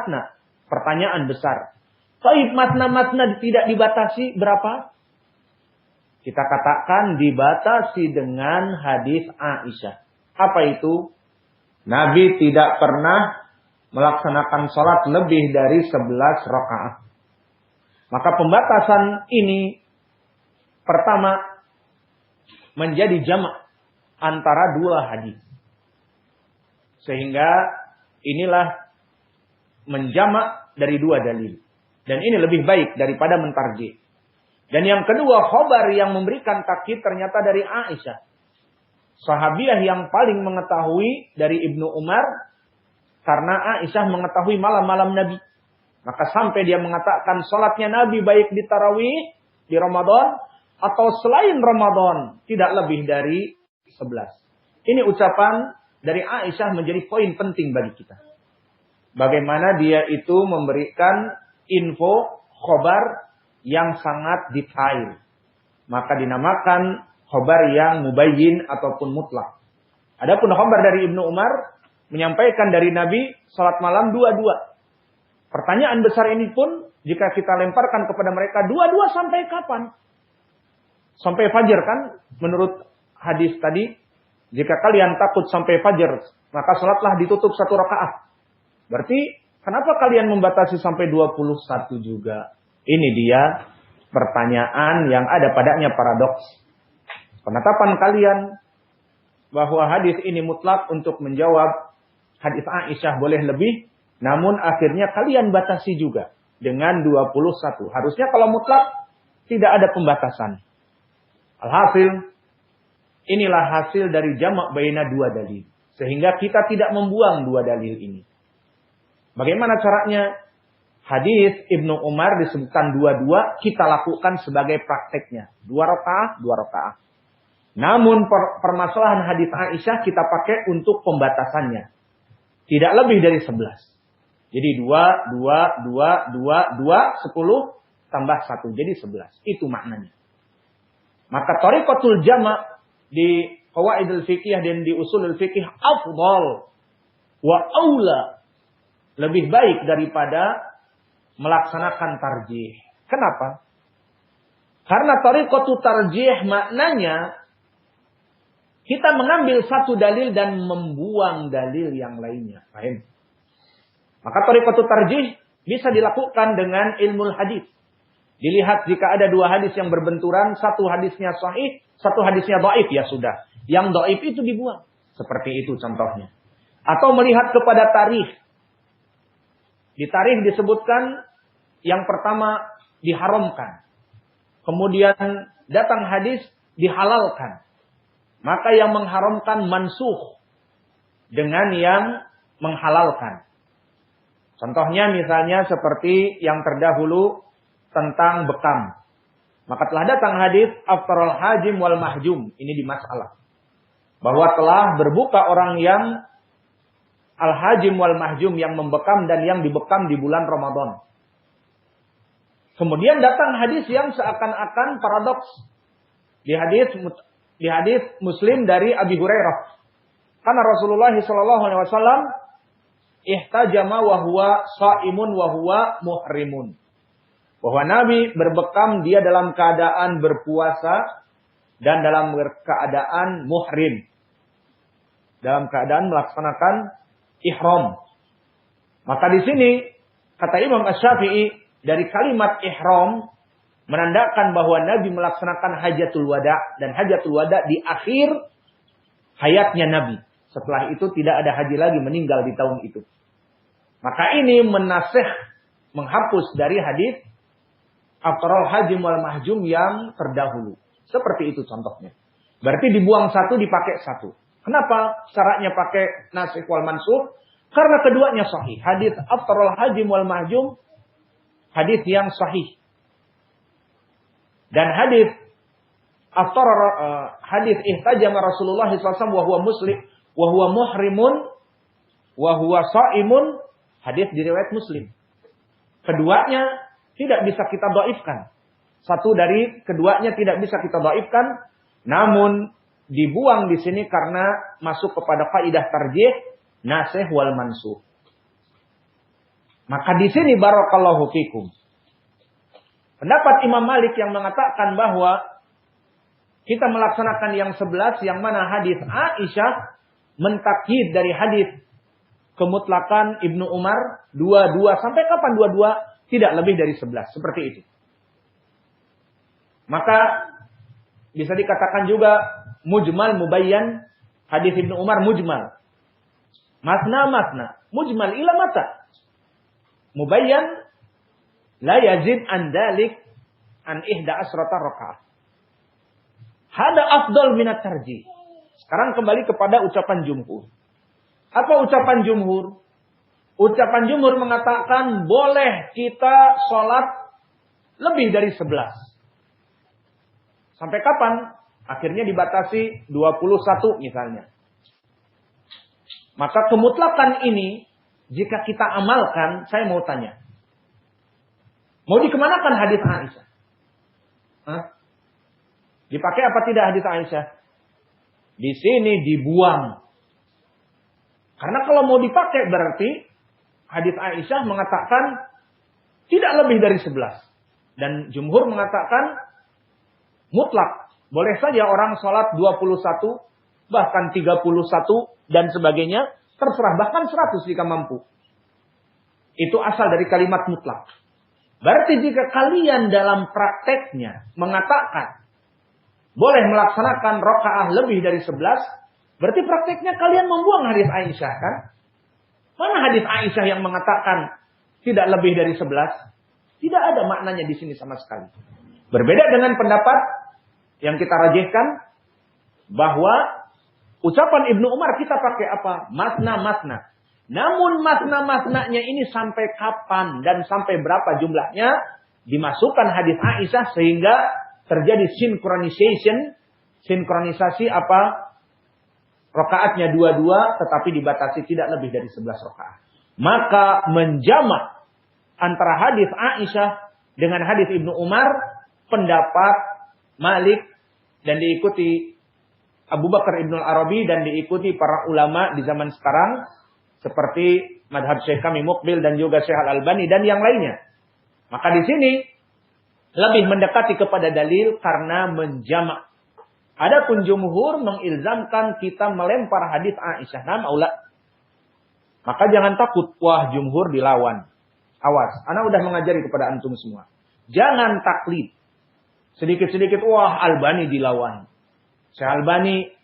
matna. Pertanyaan besar. Taib matna-matna tidak dibatasi berapa? Kita katakan dibatasi dengan hadis Aisyah. Apa itu? Nabi tidak pernah melaksanakan sholat lebih dari 11 rakaat. Maka pembatasan ini pertama menjadi jamak antara dua hadis. Sehingga inilah menjamak dari dua dalil. Dan ini lebih baik daripada mentarjih. Dan yang kedua, khobar yang memberikan takkid ternyata dari Aisyah. Sahabiah yang paling mengetahui dari Ibnu Umar. Karena Aisyah mengetahui malam-malam Nabi. Maka sampai dia mengatakan sholatnya Nabi baik di tarawih, di Ramadan, atau selain Ramadan, tidak lebih dari 11. Ini ucapan dari Aisyah menjadi poin penting bagi kita. Bagaimana dia itu memberikan info, khobar yang sangat detail. Maka dinamakan khobar yang mubayyin ataupun mutlak. Adapun khobar dari Ibnu Umar menyampaikan dari Nabi salat malam dua-dua. Pertanyaan besar ini pun jika kita lemparkan kepada mereka, dua-dua sampai kapan? Sampai fajar kan? Menurut hadis tadi, jika kalian takut sampai fajar, maka salatlah ditutup 1 rakaat. Berarti kenapa kalian membatasi sampai 21 juga? Ini dia pertanyaan yang ada padanya paradoks. Penetapan kalian bahwa hadis ini mutlak untuk menjawab hadis Aisyah boleh lebih, namun akhirnya kalian batasi juga dengan 21. Harusnya kalau mutlak tidak ada pembatasan. Alhasil, inilah hasil dari jamak baina dua dalil. Sehingga kita tidak membuang dua dalil ini. Bagaimana caranya? Hadis Ibnu Umar disebutkan dua-dua, kita lakukan sebagai prakteknya. 2 rakaat, 2 rakaat. Namun permasalahan hadis Aisyah kita pakai untuk pembatasannya. Tidak lebih dari 11. Jadi 2, 2, 2, 2, 2, 10, tambah 1. Jadi 11. Itu maknanya. Maka thariqatul jama' di qawaidul fiqih dan di usulul fiqih afdal wa aula. Lebih baik daripada melaksanakan tarjih. Kenapa? Karena thariqatul tarjih maknanya kita mengambil satu dalil dan membuang dalil yang lainnya. Paham? Maka thariqatul tarjih bisa dilakukan dengan ilmu hadis. Dilihat jika ada dua hadis yang berbenturan, satu hadisnya sahih, satu hadisnya dhaif, ya sudah. Yang dhaif itu dibuang. Seperti itu contohnya. Atau melihat kepada tarikh. Di tarikh disebutkan yang pertama diharamkan. Kemudian datang hadis dihalalkan. Maka yang mengharamkan mansukh dengan yang menghalalkan. Contohnya misalnya seperti yang terdahulu tentang bekam. Maka telah datang hadis aftarul hajim wal mahjum. Ini di masalah. Bahwa telah berbuka orang yang al-hajim wal mahjum, yang membekam dan yang dibekam di bulan Ramadan. Kemudian datang hadis yang seakan-akan paradoks. Di hadis Muslim dari Abi Hurairah. Karena Rasulullah SAW ihtajama wa huwa shaimun wa huwa muhrimun. Bahwa Nabi berbekam dia dalam keadaan berpuasa dan dalam keadaan muhrim. Dalam keadaan melaksanakan ihram. Maka di sini kata Imam Asy-Syafi'i dari kalimat ihram menandakan bahwa Nabi melaksanakan hajatul wada, dan hajatul wada di akhir hayatnya Nabi. Setelah itu tidak ada haji lagi, meninggal di tahun itu. Maka ini menghapus dari hadis aftarul hajim wal mahjum yang terdahulu. Seperti itu contohnya. Berarti dibuang satu, dipakai satu. Kenapa caranya pakai nasikh wal mansukh? Karena keduanya sahih. Hadis aftarul hajim wal mahjum, hadis yang sahih. Dan hadis hadis ihtajama Rasulullah SAW wa huwa muslim wa huwa muhrimun wa huwa shaimun, hadis diriwayat Muslim. Keduanya tidak bisa kita dhaifkan. Satu dari keduanya tidak bisa kita dhaifkan, namun dibuang di sini karena masuk kepada kaidah tarjih nasikh wal mansukh. Maka di sini barakallahu fikum. Pendapat Imam Malik yang mengatakan bahwa kita melaksanakan yang 11, yang mana hadis Aisyah mentakyid dari hadis kemutlakan Ibnu Umar 22. Sampai kapan 22? Tidak lebih dari 11. Seperti itu. Maka bisa dikatakan juga mujmal mubayyan. Hadis Ibnu Umar mujmal. Masna. Mujmal ila mata. Mubayyan la yazid an dalik an ihda asrata rakaat. Hada afdal minat tarjih. Sekarang kembali kepada ucapan jumhur. Apa ucapan jumhur? Ucapan jumhur mengatakan boleh kita sholat lebih dari 11. Sampai kapan? Akhirnya dibatasi 21 misalnya. Maka kemutlakan ini, jika kita amalkan, saya mau tanya. Mau dikemanakan hadis Aisyah? Hah? Dipakai apa tidak hadis Aisyah? Di sini dibuang. Karena kalau mau dipakai berarti hadis Aisyah mengatakan tidak lebih dari 11. Dan jumhur mengatakan mutlak. Boleh saja orang sholat 21, bahkan 31 dan sebagainya. Terserah, bahkan 100 jika mampu. Itu asal dari kalimat mutlak. Berarti jika kalian dalam prakteknya mengatakan boleh melaksanakan rakaah lebih dari 11, berarti prakteknya kalian membuang hadis Aisyah kan? Mana hadis Aisyah yang mengatakan tidak lebih dari 11? Tidak ada maknanya di sini sama sekali. Berbeda dengan pendapat yang kita rajihkan bahwa ucapan Ibnu Umar kita pakai apa? Masna. Namun masna-masnanya ini sampai kapan dan sampai berapa jumlahnya dimasukkan hadis Aisyah sehingga terjadi sinkronisasi apa? Rakaatnya 22 tetapi dibatasi tidak lebih dari 11 rakaat. Maka menjamak antara hadis Aisyah dengan hadis Ibnu Umar, pendapat Malik dan diikuti Abu Bakar Ibnul Arabi dan diikuti para ulama di zaman sekarang seperti madhab Syekh kami Muqbil dan juga Syekh Al-Albani dan yang lainnya. Maka di sini lebih mendekati kepada dalil karena menjamak. Adapun jumhur mengilzamkan kita melempar hadis Aisyah. Aula. Maka jangan takut, wah jumhur dilawan. Awas, ana udah mengajari kepada antum semua. Jangan taklid. Sedikit-sedikit wah Albani dilawan. Syekh Albani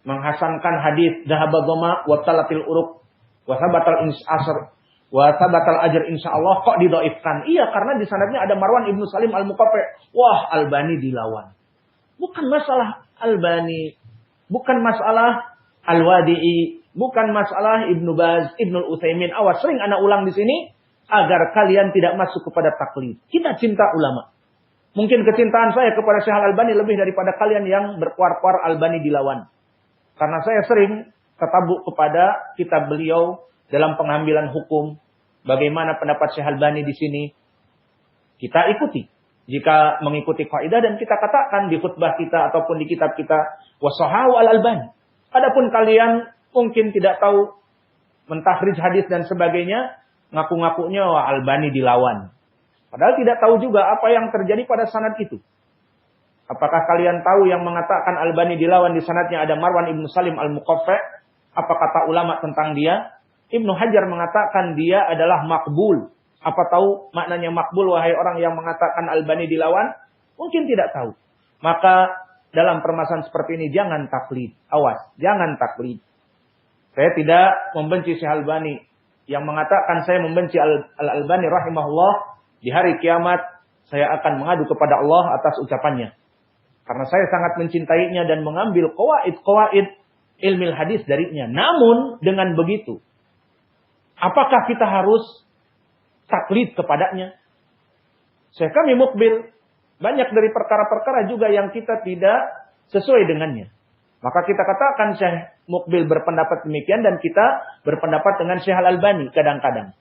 menghasankan hadis dhahaba dhama wa talatil uruq wa sabatal asr wa sabatal ajr insyaallah kok didhaifkan. Iya, karena di sanadnya ada Marwan Ibnu Salim Al-Muqaffi. Wah, Albani dilawan. Bukan masalah Albani, bukan masalah Al-Wadi'i, bukan masalah Ibnu Baz, Ibnu Utsaimin. Awas, sering ana ulang di sini agar kalian tidak masuk kepada taklid. Kita cinta ulama. Mungkin kecintaan saya kepada Syekh Al-Albani lebih daripada kalian yang berkuar-kuar Albani dilawan. Karena saya sering ketabuk kepada kitab beliau dalam pengambilan hukum. Bagaimana pendapat Syekh Albani di sini? Kita ikuti. Jika mengikuti kaidah dan kita katakan di khutbah kita ataupun di kitab kita wasahahu al-Albani. Adapun kalian mungkin tidak tahu mentahrijh hadis dan sebagainya, ngaku-ngakunya wah Albani dilawan. Padahal tidak tahu juga apa yang terjadi pada sanad itu. Apakah kalian tahu yang mengatakan Albani dilawan di sanadnya ada Marwan Ibnu Salim Al-Muqaffi? Apa kata ulama tentang dia? Ibnu Hajar mengatakan dia adalah makbul. Apa tahu maknanya makbul wahai orang yang mengatakan Albani dilawan? Mungkin tidak tahu. Maka dalam permasalahan seperti ini jangan taklid. Awas, jangan taklid. Saya tidak membenci Syekh Albani. Yang mengatakan saya membenci Al-Albani rahimahullah, di hari kiamat saya akan mengadu kepada Allah atas ucapannya. Karena saya sangat mencintainya dan mengambil qawaid ilmu hadis darinya. Namun dengan begitu, apakah kita harus taklid kepadanya? Syekh kami Muqbil, banyak dari perkara-perkara juga yang kita tidak sesuai dengannya. Maka kita katakan Syekh Muqbil berpendapat demikian dan kita berpendapat dengan Syekh Al-Albani kadang-kadang.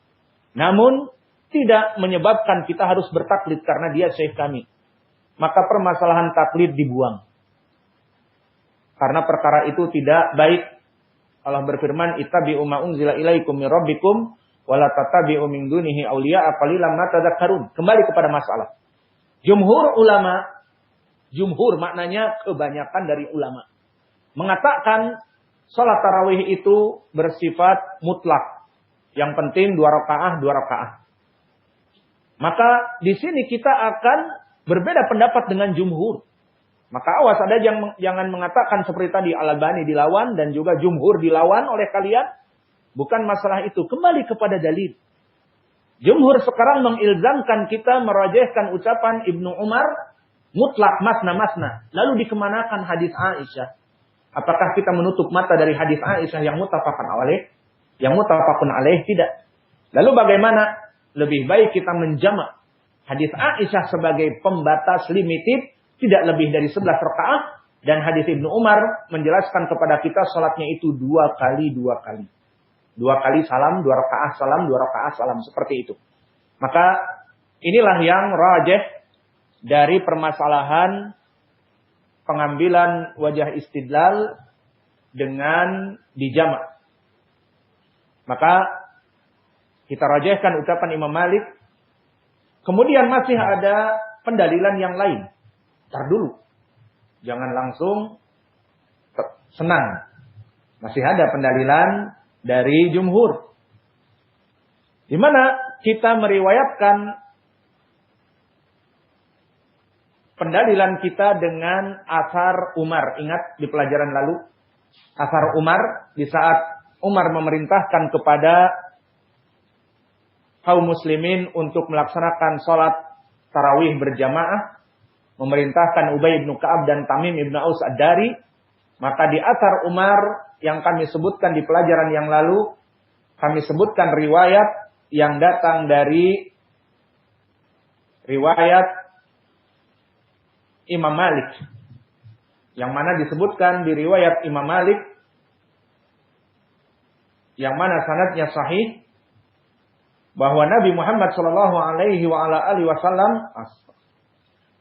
Namun tidak menyebabkan kita harus bertaklid karena dia syekh kami. Maka permasalahan taklid dibuang. Karena perkara itu tidak baik. Allah berfirman, "Ittabi'u ma unzila ilaikum min rabbikum wala tattabi'u min dunihi awliya'a qalilan ma tadhakkarun. Kembali kepada masalah. Jumhur ulama, jumhur maknanya kebanyakan dari ulama, mengatakan salat tarawih itu bersifat mutlak. Yang penting 2 rakaah, 2 rakaah. Maka di sini kita akan berbeda pendapat dengan jumhur. Maka awas ada yang jangan mengatakan seperti tadi Al-Albani dilawan dan juga jumhur dilawan oleh kalian. Bukan masalah itu. Kembali kepada dalil. Jumhur sekarang mengilzamkan kita merajihkan ucapan Ibnu Umar mutlak masna-masna. Lalu dikemanakan hadis Aisyah? Apakah kita menutup mata dari hadis Aisyah yang muttafaqun alaih? Yang muttafaqun alaih tidak. Lalu bagaimana? Lebih baik kita menjamak hadis Aisyah sebagai pembatas limited, tidak lebih dari 11 rakaat, dan hadis Ibnu Umar menjelaskan kepada kita salatnya itu 2 kali 2 kali. 2 kali salam, 2 rakaat salam, 2 rakaat salam, seperti itu. Maka inilah yang rajih dari permasalahan pengambilan wajah istidlal dengan dijamak. Maka kita rajihkan ucapan Imam Malik. Kemudian masih ada pendalilan yang lain. Tar dulu. Jangan langsung senang. Masih ada pendalilan dari jumhur. Di mana kita meriwayatkan pendalilan kita dengan asar Umar. Ingat di pelajaran lalu. Asar Umar di saat Umar memerintahkan kepada kaum muslimin untuk melaksanakan sholat tarawih berjamaah, memerintahkan Ubay bin Ka'ab dan Tamim ibn Aus ad-Dari, maka di athar Umar yang kami sebutkan di pelajaran yang lalu, kami sebutkan riwayat yang datang dari riwayat Imam Malik, yang mana disebutkan di riwayat Imam Malik, yang mana sanadnya sahih, bahwa Nabi Muhammad sallallahu alaihi wasallam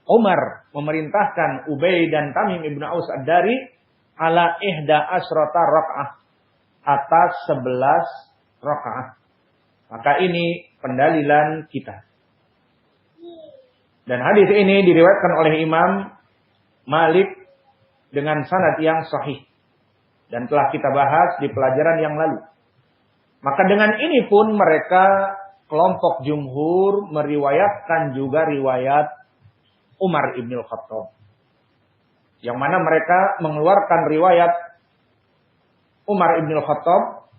Umar memerintahkan Ubay dan Tamim ibnu Aus ad-Dari ala ihda asrata rakaah, atas 11 rakaah. Maka ini pendalilan kita. Dan hadis ini diriwayatkan oleh Imam Malik dengan sanad yang sahih dan telah kita bahas di pelajaran yang lalu. Maka dengan ini pun mereka kelompok jumhur meriwayatkan juga riwayat Umar ibn al-Khattab. Yang mana mereka mengeluarkan riwayat Umar ibn al-Khattab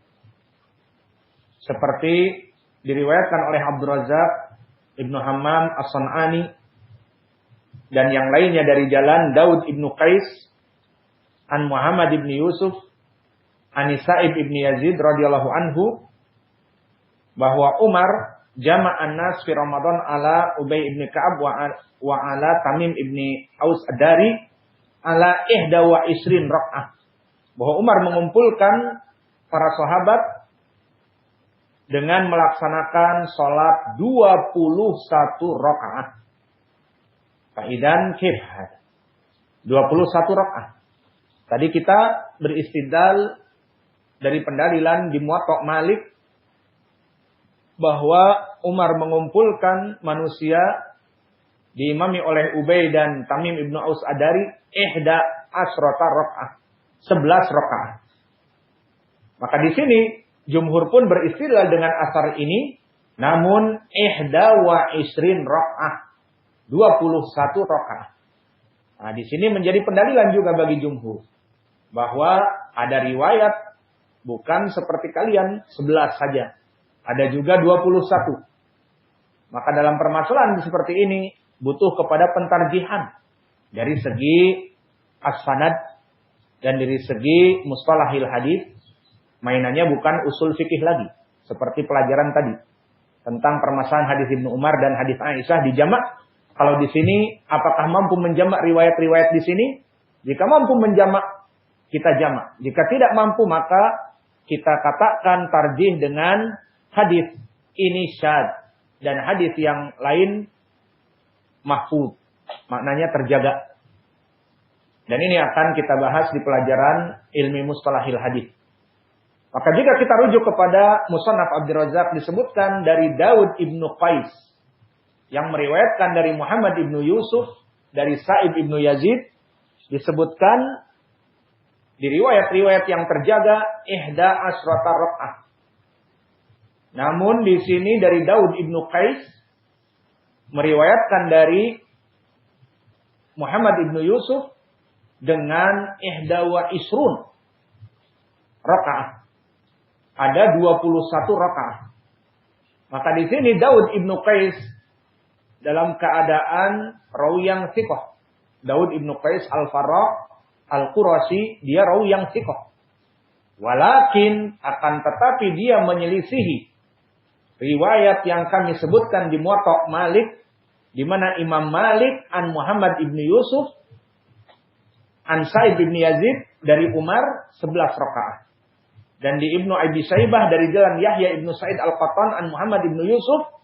seperti diriwayatkan oleh Abdul Razak Ibnu Hammam As-San'ani dan yang lainnya dari jalan Daud ibnu Qais an Muhammad ibn Yusuf an Sa'ib ibn Yazid radhiyallahu anhu bahwa Umar jama'an nas fi Ramadan ala Ubay ibn Ka'ab wa ala Tamim ibn Aus ad-Dari ala ihda wa isrin rakaah. Bahwa Umar mengumpulkan para sahabat dengan melaksanakan salat 21 rakaat. Faidan kifat 21 rakaat. Tadi kita beristidlal dari pendalilan di Muwatta Malik bahwa Umar mengumpulkan manusia diimami oleh Ubay dan Tamim ibnu Aus ad-Dari ihda asrata rakaah, 11 rakaat. Maka di sini jumhur pun beristidlal dengan asar ini, namun ihda wa isrin rakaah, 21 rakaat. Nah, di sini menjadi pendalilan juga bagi jumhur bahwa ada riwayat bukan seperti kalian 11 saja. Ada juga 21. Maka dalam permasalahan seperti ini butuh kepada pentarjihan dari segi as-sanad dan dari segi mustalahil hadis. Mainannya bukan usul fikih lagi, seperti pelajaran tadi tentang permasalahan hadis Ibnu Umar dan hadis Aisyah dijamak. Kalau di sini apakah mampu menjamak riwayat-riwayat di sini? Jika mampu menjamak, kita jamak. Jika tidak mampu, maka kita katakan tarjih dengan hadis ini syad dan hadis yang lain mahfuz, maknanya terjaga. Dan ini akan kita bahas di pelajaran ilmu mustalahil hadis. Maka jika kita rujuk kepada Musannaf Abdurrazzaq disebutkan dari Daud ibnu Qais yang meriwayatkan dari Muhammad ibnu Yusuf dari Sa'id ibnu Yazid, disebutkan di riwayat-riwayat yang terjaga ihda asrata rakaah. Namun di sini dari Daud ibnu Qais meriwayatkan dari Muhammad ibnu Yusuf dengan ihda wa isrun rakaah. Ada 21 rakaah. Maka di sini Daud ibnu Qais dalam keadaan rawi yang thiqah. Daud ibnu Qais al-Farra al-Qurashi, dia rawi yang thiqah. Walakin akan tetapi dia menyelisihi riwayat yang kami sebutkan di Muwatta Malik, di mana Imam Malik an Muhammad ibnu Yusuf an Sa'id ibnu Yazid dari Umar 11 rakaah. Dan di Ibnu Abi Saibah dari jalan Yahya ibnu Sa'id al-Qattan an Muhammad ibnu Yusuf